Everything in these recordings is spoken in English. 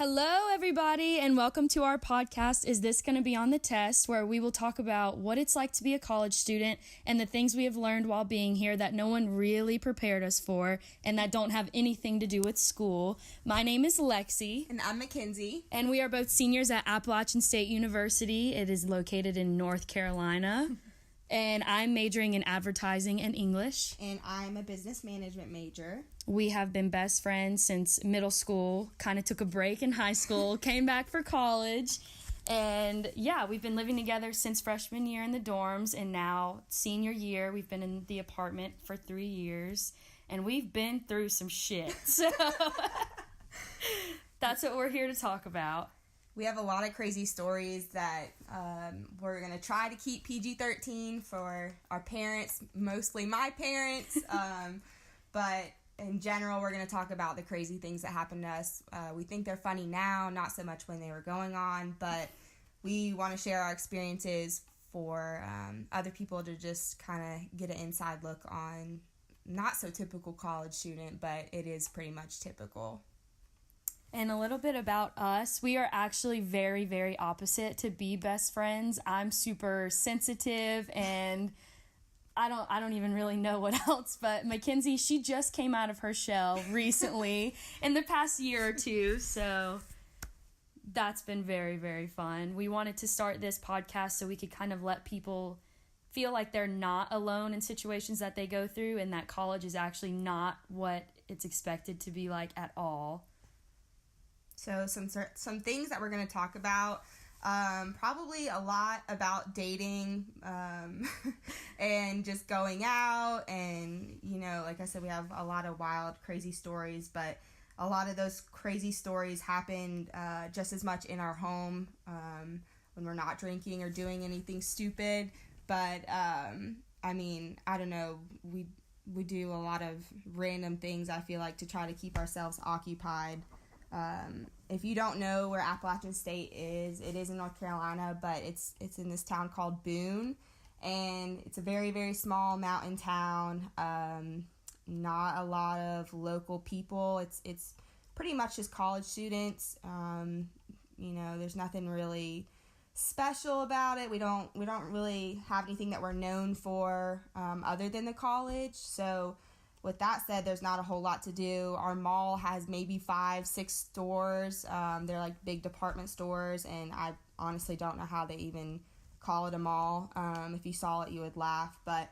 Hello, everybody, and welcome to our podcast, Is This Going to Be on the Test?, where we will talk about what it's like to be a college student and the things we have learned while being here that no one really prepared us for and that don't have anything to do with school. My name is Lexi. And I'm Mackenzie. And we are both seniors at Appalachian State University. It is located in North Carolina. And I'm majoring in advertising and English. And I'm a business management major. We have been best friends since middle school, kind of took a break in high school, came back for college. And yeah, we've been living together since freshman year in the dorms. And now senior year, we've been in the apartment for 3 years. And we've been through some shit. So that's what we're here to talk about. We have a lot of crazy stories that we're going to try to keep PG-13 for our parents, mostly my parents. But in general, we're going to talk about the crazy things that happened to us. We think they're funny now, not so much when they were going on, but we want to share our experiences for other people to just kind of get an inside look on not so typical college student, but it is pretty much typical. And a little bit about us. We are actually very, very opposite to be best friends. I'm super sensitive and I don't even really know what else, but Mackenzie, she just came out of her shell recently in the past year or two, so that's been very, very fun. We wanted to start this podcast so we could kind of let people feel like they're not alone in situations that they go through and that college is actually not what it's expected to be like at all. So some things that we're going to talk about, probably a lot about dating and just going out. And, you know, like I said, we have a lot of wild, crazy stories, but a lot of those crazy stories happened just as much in our home when we're not drinking or doing anything stupid. But, I mean, I don't know, we do a lot of random things, I feel like, to try to keep ourselves occupied. If you don't know where Appalachian State is, it is in North Carolina, but it's in this town called Boone, and it's a very, very small mountain town. Not a lot of local people. It's pretty much just college students. You know, there's nothing really special about it. We don't really have anything that we're known for other than the college. So with that said, there's not a whole lot to do. Our mall has maybe 5-6 stores. They're like big department stores, and I honestly don't know how they even call it a mall. If you saw it, you would laugh. But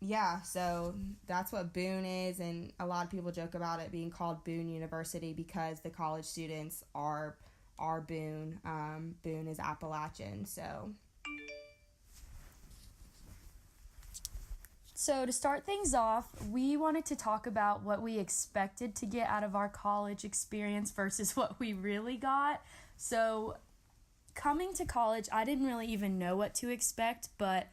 yeah, so that's what Boone is, and a lot of people joke about it being called Boone University because the college students are Boone. Boone is Appalachian, so... So to start things off, we wanted to talk about what we expected to get out of our college experience versus what we really got. So coming to college, I didn't really even know what to expect, but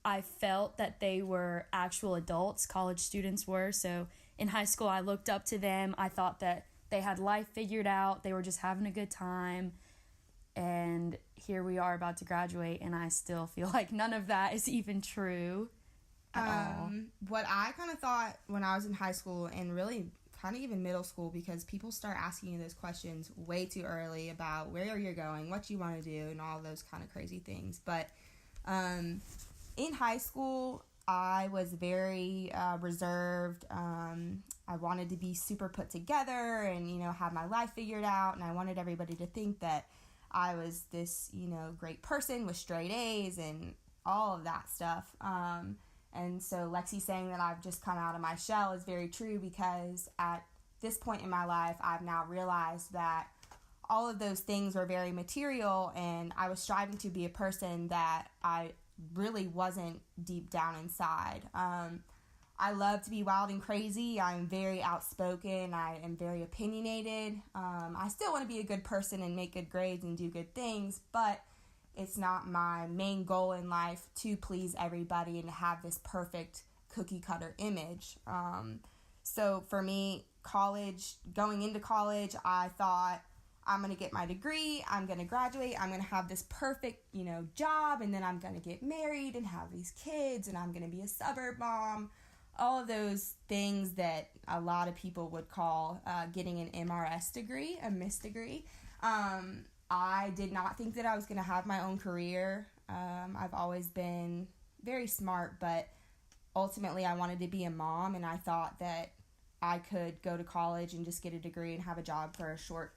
I felt that they were actual adults, college students were. So in high school, I looked up to them. I thought that they had life figured out. They were just having a good time. And here we are about to graduate, and I still feel like none of that is even true. What I kind of thought when I was in high school and really kind of even middle school, because people start asking you those questions way too early about where you're going, what you want to do, and all those kind of crazy things. But in high school, I was very reserved. I wanted to be super put together and, you know, have my life figured out. And I wanted everybody to think that I was this, you know, great person with straight A's and all of that stuff. And so Lexi saying that I've just come out of my shell is very true, because at this point in my life, I've now realized that all of those things were very material, and I was striving to be a person that I really wasn't deep down inside. I love to be wild and crazy. I'm very outspoken. I am very opinionated. I still want to be a good person and make good grades and do good things, but it's not my main goal in life to please everybody and to have this perfect cookie cutter image. So for me, going into college, I thought, I'm going to get my degree, I'm going to graduate, I'm going to have this perfect, you know, job, and then I'm going to get married and have these kids, and I'm going to be a suburb mom. all of those things that a lot of people would call getting an MRS degree, a Miss degree. I did not think that I was going to have my own career. I've always been very smart, but ultimately I wanted to be a mom, and I thought that I could go to college and just get a degree and have a job for a short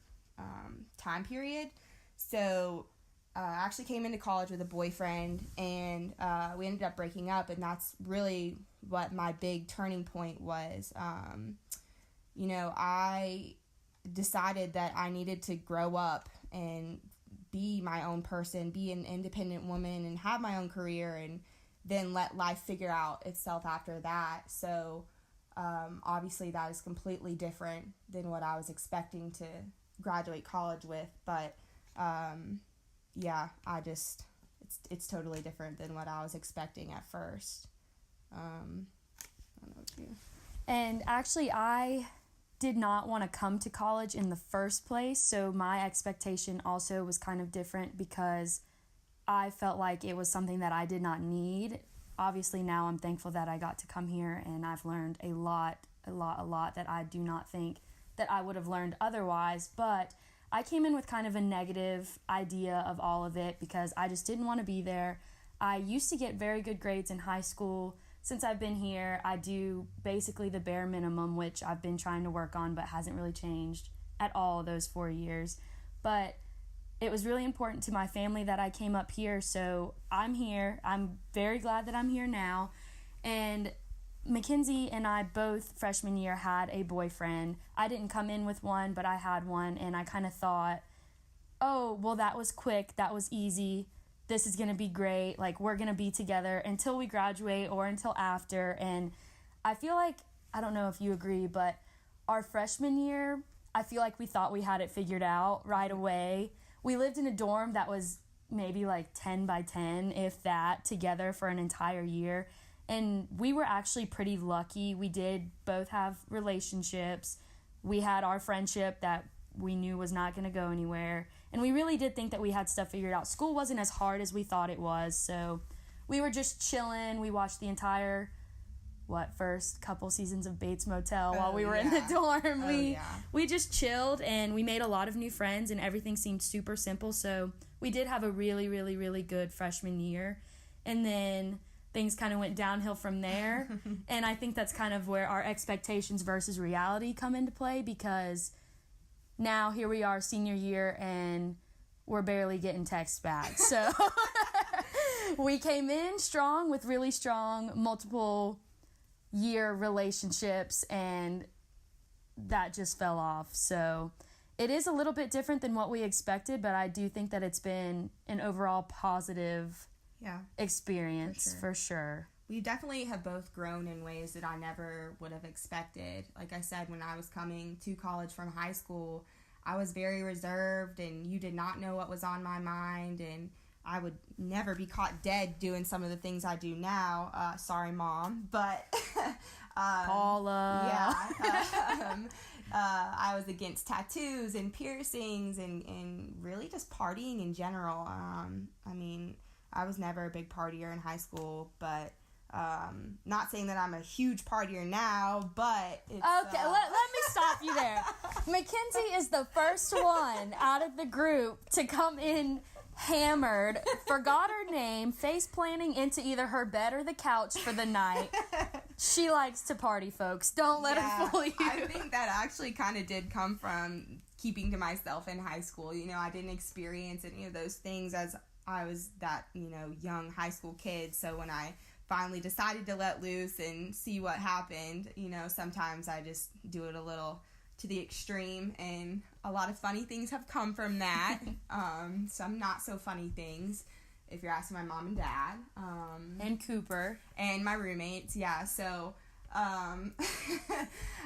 time period. So I actually came into college with a boyfriend, and we ended up breaking up, and that's really what my big turning point was. I decided that I needed to grow up and be my own person, be an independent woman, and have my own career, and then let life figure out itself after that. So obviously that is completely different than what I was expecting to graduate college with, but it's totally different than what I was expecting at first. I don't know if you... And actually, I did not want to come to college in the first place, so my expectation also was kind of different because I felt like it was something that I did not need. Obviously, now I'm thankful that I got to come here, and I've learned a lot that I do not think that I would have learned otherwise, but I came in with kind of a negative idea of all of it because I just didn't want to be there. I used to get very good grades in high school. Since I've been here, I do basically the bare minimum, which I've been trying to work on but hasn't really changed at all those 4 years. But it was really important to my family that I came up here, so I'm here. I'm very glad that I'm here now. And Mackenzie and I both freshman year had a boyfriend. I didn't come in with one, but I had one, and I kind of thought, oh, well, that was quick, that was easy, this is going to be great, like, we're going to be together until we graduate or until after. And I feel like, I don't know if you agree, but our freshman year, I feel like we thought we had it figured out right away. We lived in a dorm that was maybe like 10 by 10, if that, together for an entire year. And we were actually pretty lucky. We did both have relationships. We had our friendship that we knew was not going to go anywhere. And we really did think that we had stuff figured out. School wasn't as hard as we thought it was. So we were just chilling. We watched the entire, first couple seasons of Bates Motel while we were in the dorm. We just chilled, and we made a lot of new friends, and everything seemed super simple. So we did have a really, really, really good freshman year. And then things kind of went downhill from there. And I think that's kind of where our expectations versus reality come into play, because now here we are senior year and we're barely getting texts back. So we came in strong with really strong multiple year relationships, and that just fell off. So it is a little bit different than what we expected, but I do think that it's been an overall positive experience for sure. We definitely have both grown in ways that I never would have expected. Like I said, when I was coming to college from high school, I was very reserved, and you did not know what was on my mind, and I would never be caught dead doing some of the things I do now. Sorry, Mom, but Paula. I was against tattoos and piercings and really just partying in general. I was never a big partier in high school, but not saying that I'm a huge partier now, but it's... Okay, let me stop you there. Mackenzie is the first one out of the group to come in hammered, forgot her name, face planting into either her bed or the couch for the night. She likes to party, folks. Don't let her fool you. I think that actually kind of did come from keeping to myself in high school. I didn't experience any of those things as I was that, young high school kid. So when I finally decided to let loose and see what happened, sometimes I just do it a little to the extreme, and a lot of funny things have come from that. Some not so funny things, if you're asking my mom and dad. And Cooper. And my roommates, so I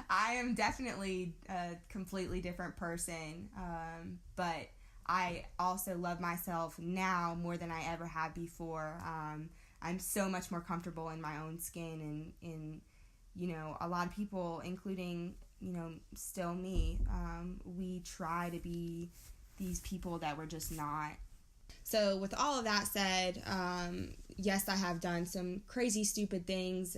am definitely a completely different person, but I also love myself now more than I ever have before. I'm so much more comfortable in my own skin, and a lot of people, including still me, we try to be these people that we're just not. So with all of that said, yes, I have done some crazy stupid things,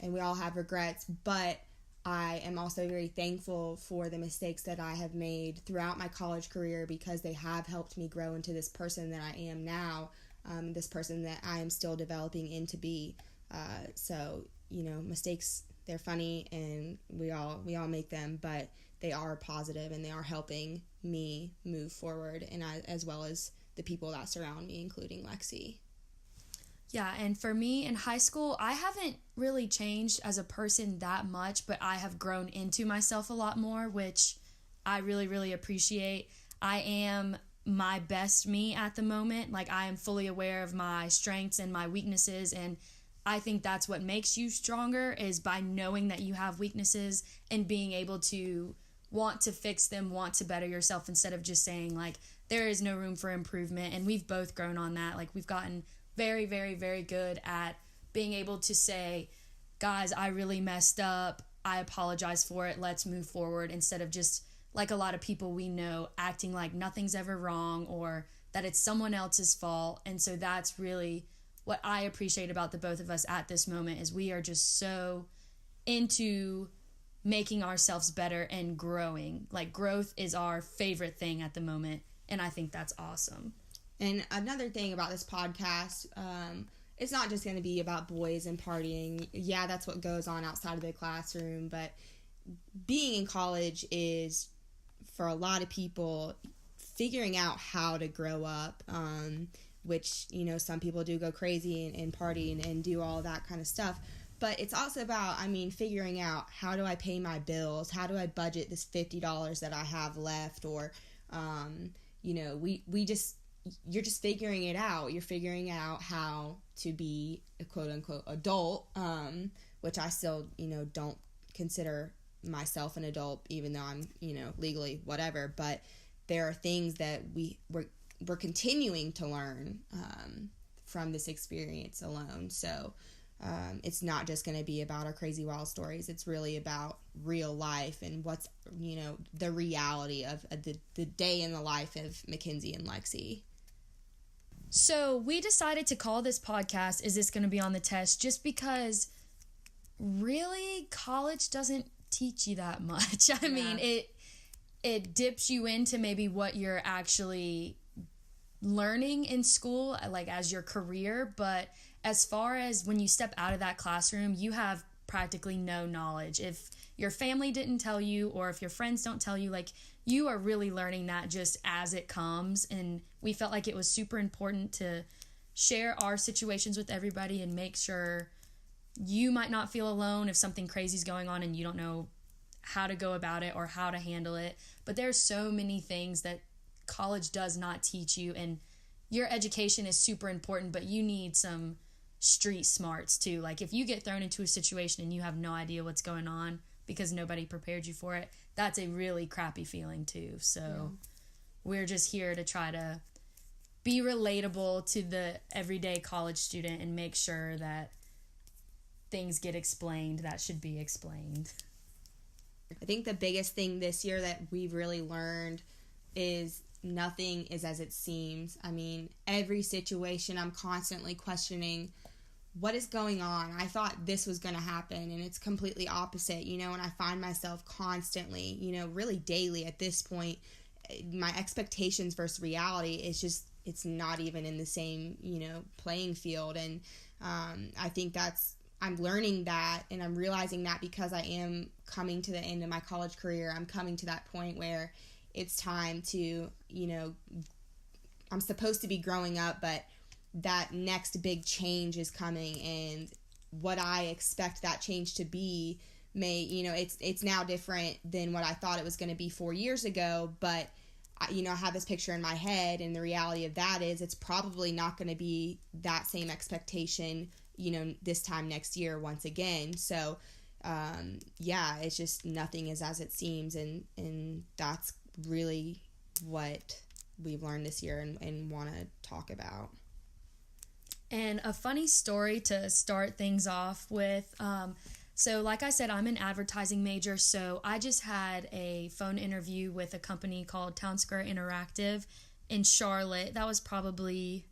and we all have regrets, but I am also very thankful for the mistakes that I have made throughout my college career, because they have helped me grow into this person that I am now, this person that I am still developing into be. So, mistakes, they're funny, and we all make them, but they are positive and they are helping me move forward, and as well as the people that surround me, including Lexi. Yeah, and for me in high school, I haven't really changed as a person that much, but I have grown into myself a lot more, which I really, really appreciate. I am my best me at the moment. Like, I am fully aware of my strengths and my weaknesses, and I think that's what makes you stronger, is by knowing that you have weaknesses and being able to want to fix them, want to better yourself, instead of just saying, like, there is no room for improvement. And we've both grown on that. Like, we've gotten very, very, very good at being able to say, guys, I really messed up. I apologize for it. Let's move forward, instead of just, like a lot of people we know, acting like nothing's ever wrong or that it's someone else's fault. And so that's really what I appreciate about the both of us at this moment, is we are just so into making ourselves better and growing. Like, growth is our favorite thing at the moment, and I think that's awesome. And another thing about this podcast, it's not just going to be about boys and partying. Yeah, that's what goes on outside of the classroom, but being in college is, for a lot of people, figuring out how to grow up, which, some people do go crazy and party and do all that kind of stuff. But it's also about, figuring out, how do I pay my bills? How do I budget this $50 that I have left? Or, you're just figuring it out. You're figuring out how to be a quote-unquote adult, which I still, don't consider myself an adult, even though I'm, legally whatever. But there are things that we're continuing to learn from this experience alone. So it's not just going to be about our crazy wild stories. It's really about real life and what's, the reality of the day in the life of Mackenzie and Lexi. So we decided to call this podcast, Is This Going to Be on the Test? Just because really college doesn't teach you that much. I mean, it dips you into maybe what you're actually learning in school, like as your career, but as far as when you step out of that classroom, you have practically no knowledge. If your family didn't tell you, or if your friends don't tell you, like, you are really learning that just as it comes. And we felt like it was super important to share our situations with everybody and make sure you might not feel alone if something crazy is going on and you don't know how to go about it or how to handle it. But there's so many things that college does not teach you, and your education is super important, but you need some street smarts too. Like, if you get thrown into a situation and you have no idea what's going on because nobody prepared you for it, that's a really crappy feeling too. So we're just here to try to be relatable to the everyday college student and make sure that things get explained that should be explained. I think the biggest thing this year that we've really learned is nothing is as it seems. I mean, every situation I'm constantly questioning, what is going on? I thought this was going to happen, and it's completely opposite, and I find myself constantly, really daily at this point, my expectations versus reality is just, it's not even in the same, playing field. And I think I'm learning that, and I'm realizing that because I am coming to the end of my college career. I'm coming to that point where it's time to, I'm supposed to be growing up, but that next big change is coming, and what I expect that change to be it's now different than what I thought it was going to be 4 years ago, but I have this picture in my head, and the reality of that is it's probably not going to be that same expectation, this time next year once again. So, it's just nothing is as it seems, and that's really what we've learned this year and want to talk about. And a funny story to start things off with. So like I said, I'm an advertising major, so I just had a phone interview with a company called Town Square Interactive in Charlotte. That was probably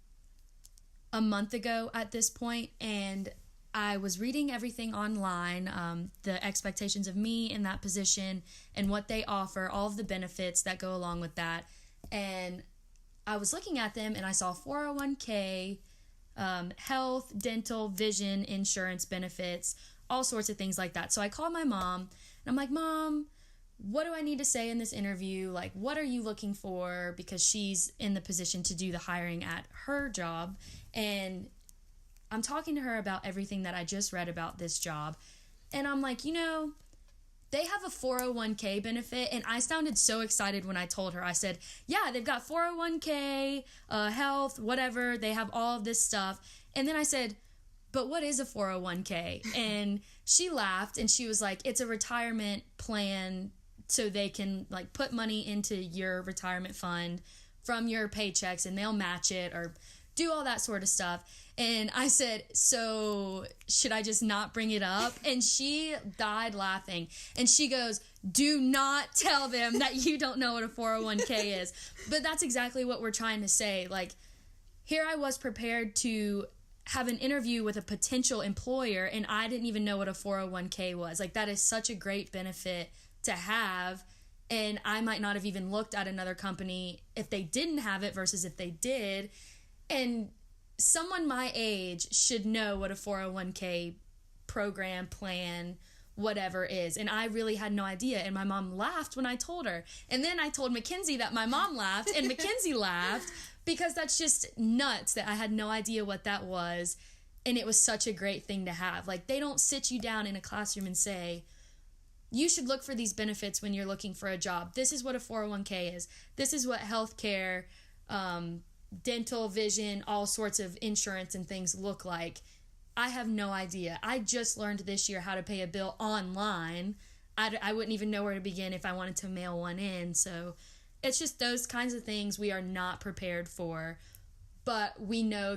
a month ago at this point, and I was reading everything online, the expectations of me in that position and what they offer, all of the benefits that go along with that. And I was looking at them and I saw 401k, health, dental, vision, insurance benefits, all sorts of things like that. So I called my mom and I'm like, Mom, what do I need to say in this interview? Like, what are you looking for? Because she's in the position to do the hiring at her job. And I'm talking to her about everything that I just read about this job. And I'm like, they have a 401k benefit. And I sounded so excited when I told her. I said, yeah, they've got 401k, health, whatever. They have all of this stuff. And then I said, but what is a 401k? And she laughed and she was like, it's a retirement plan so they can like put money into your retirement fund from your paychecks and they'll match it or do all that sort of stuff. And I said, so should I just not bring it up? And she died laughing. And she goes, do not tell them that you don't know what a 401k is. But that's exactly what we're trying to say. Like, here I was prepared to have an interview with a potential employer, and I didn't even know what a 401k was. Like, that is such a great benefit to have. And I might not have even looked at another company if they didn't have it versus if they did. And someone my age should know what a 401k program, plan, whatever is. And I really had no idea. And my mom laughed when I told her. And then I told Mackenzie that my mom laughed, and Mackenzie laughed because that's just nuts that I had no idea what that was. And it was such a great thing to have. Like, they don't sit you down in a classroom and say, you should look for these benefits when you're looking for a job. This is what a 401k is. This is what healthcare, dental, vision, all sorts of insurance and things look like. I have no idea. I just learned this year how to pay a bill online. I wouldn't even know where to begin if I wanted to mail one in. So it's just those kinds of things we are not prepared for. But we know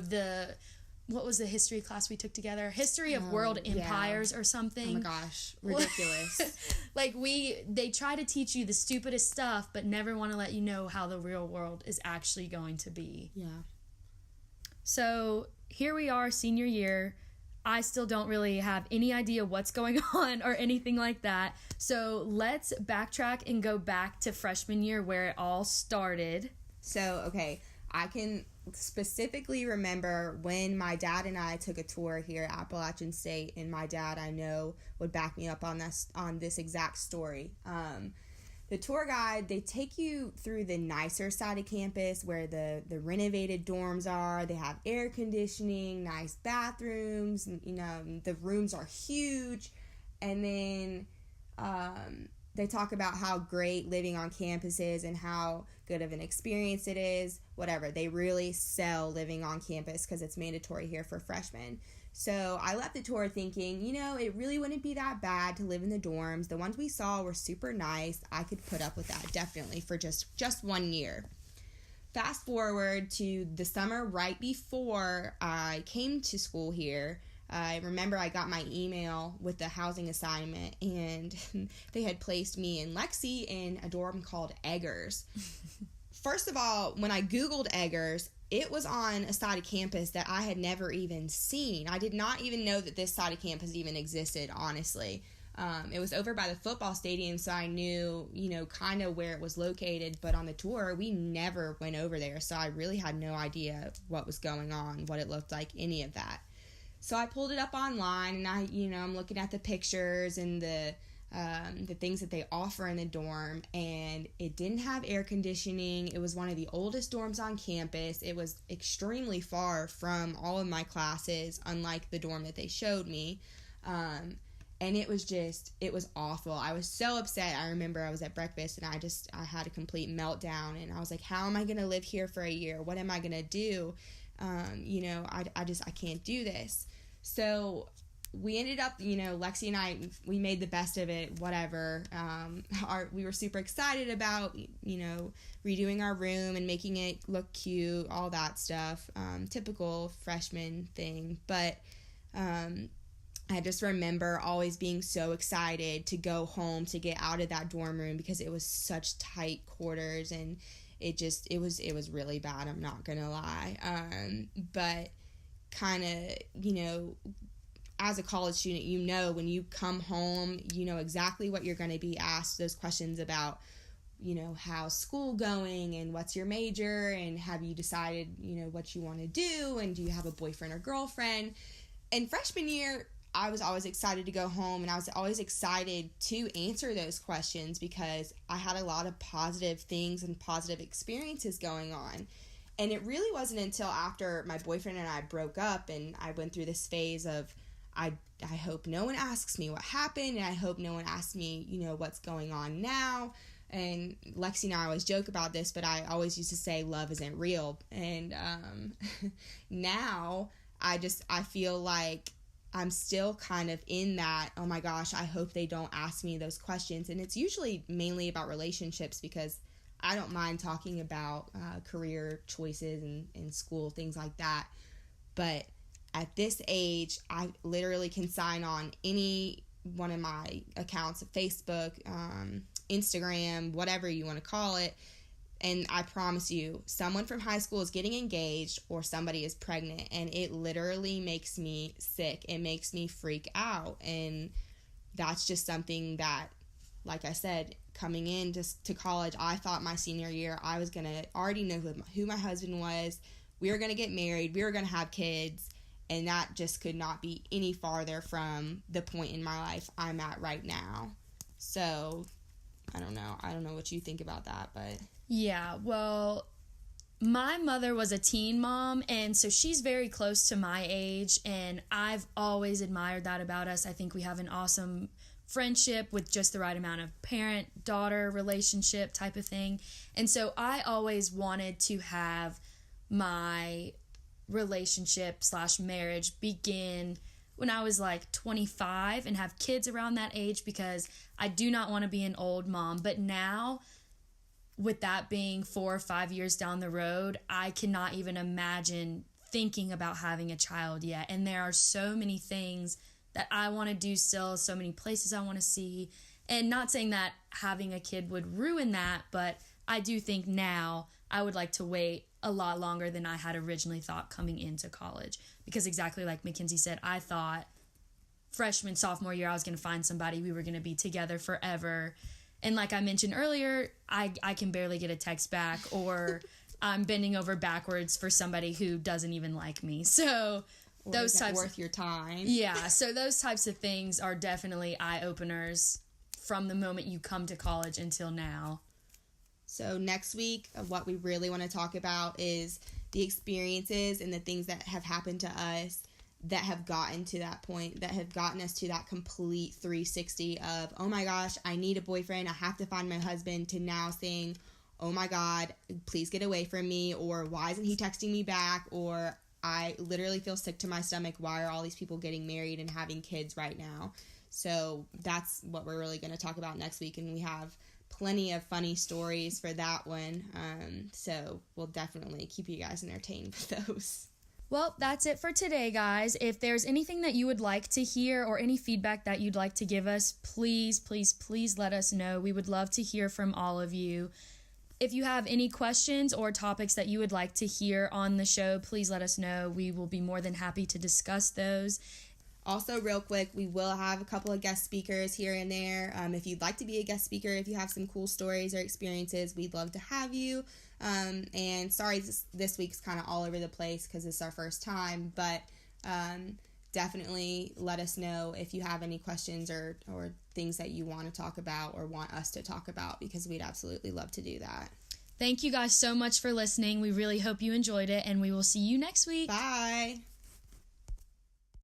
what was the history class we took together? History of world empires or something. Oh my gosh, ridiculous. Like, they try to teach you the stupidest stuff, but never want to let you know how the real world is actually going to be. Yeah. So here we are, senior year. I still don't really have any idea what's going on or anything like that. So let's backtrack and go back to freshman year where it all started. So, okay, I can specifically remember when my dad and I took a tour here at Appalachian State, and my dad, I know, would back me up on this exact story. The tour guide, they take you through the nicer side of campus where the renovated dorms are. They have air conditioning, nice bathrooms, the rooms are huge. And then they talk about how great living on campus is and how good of an experience it is, whatever. They really sell living on campus because it's mandatory here for freshmen. So I left the tour thinking, it really wouldn't be that bad to live in the dorms. The ones we saw were super nice. I could put up with that, definitely, for just 1 year. Fast forward to the summer right before I came to school here. I remember I got my email with the housing assignment, and they had placed me in Lexi in a dorm called Eggers. First of all, when I Googled Eggers, it was on a side of campus that I had never even seen. I did not even know that this side of campus even existed, honestly. It was over by the football stadium, so I knew, kind of where it was located. But on the tour, we never went over there, so I really had no idea what was going on, what it looked like, any of that. So I pulled it up online, and I'm looking at the pictures and the things that they offer in the dorm, and it didn't have air conditioning. It was one of the oldest dorms on campus. It was extremely far from all of my classes, unlike the dorm that they showed me. And it was awful. I was so upset. I remember I was at breakfast, and I had a complete meltdown, and I was like, how am I going to live here for a year? What am I going to do? I can't do this. So we ended up, Lexi and I, we made the best of it, whatever. We were super excited about, redoing our room and making it look cute, all that stuff. Typical freshman thing. But I just remember always being so excited to go home, to get out of that dorm room, because it was such tight quarters, and it was really bad, I'm not gonna lie. But kind of, as a college student, you know, when you come home, you know exactly what you're going to be asked. Those questions about, you know, how's school going and what's your major and have you decided, you know, what you want to do and do you have a boyfriend or girlfriend. And freshman year, I was always excited to go home, and I was always excited to answer those questions because I had a lot of positive things and positive experiences going on. And it really wasn't until after my boyfriend and I broke up and I went through this phase of, I hope no one asks me what happened, and I hope no one asks me, you know, what's going on now. And Lexi and I always joke about this, but I always used to say love isn't real. And now I feel like I'm still kind of in that, oh my gosh, I hope they don't ask me those questions. And it's usually mainly about relationships because I don't mind talking about career choices and school, things like that. But at this age, I literally can sign on any one of my accounts, Facebook, Instagram, whatever you want to call it. And I promise you, someone from high school is getting engaged or somebody is pregnant, and it literally makes me sick. It makes me freak out. And that's just something that, like I said, coming in to college, I thought my senior year I was going to already know who my husband was. We were going to get married. We were going to have kids. And that just could not be any farther from the point in my life I'm at right now. So, I don't know. I don't know what you think about that, but... Yeah, well, my mother was a teen mom, and so she's very close to my age, and I've always admired that about us. I think we have an awesome friendship with just the right amount of parent-daughter relationship type of thing. And so I always wanted to have my relationship/marriage begin when I was like 25 and have kids around that age because I do not want to be an old mom. But now, with that being 4 or 5 years down the road, I cannot even imagine thinking about having a child yet. And there are so many things that I want to do still, so many places I want to see. And not saying that having a kid would ruin that, but I do think now I would like to wait a lot longer than I had originally thought coming into college. Because exactly like Mackenzie said, I thought freshman, sophomore year, I was going to find somebody, we were going to be together forever. And like I mentioned earlier, I can barely get a text back, or I'm bending over backwards for somebody who doesn't even like me. So or those is that types worth your time? Yeah, so those types of things are definitely eye-openers from the moment you come to college until now. So next week, what we really want to talk about is the experiences and the things that have happened to us that have gotten to that point, that have gotten us to that complete 360 of, oh my gosh, I need a boyfriend, I have to find my husband, to now saying, oh my God, please get away from me, or why isn't he texting me back, or I literally feel sick to my stomach, why are all these people getting married and having kids right now? So that's what we're really going to talk about next week, and we have plenty of funny stories for that one, so we'll definitely keep you guys entertained with those. Well, that's it for today, guys. If there's anything that you would like to hear or any feedback that you'd like to give us, please, please, please let us know. We would love to hear from all of you. If you have any questions or topics that you would like to hear on the show, please let us know. We will be more than happy to discuss those. Also, real quick, we will have a couple of guest speakers here and there. If you'd like to be a guest speaker, if you have some cool stories or experiences, we'd love to have you. And sorry, this week's kind of all over the place because it's our first time, but definitely let us know if you have any questions or things that you want to talk about or want us to talk about, because we'd absolutely love to do that. Thank you guys so much for listening. We really hope you enjoyed it, and we will see you next week. Bye.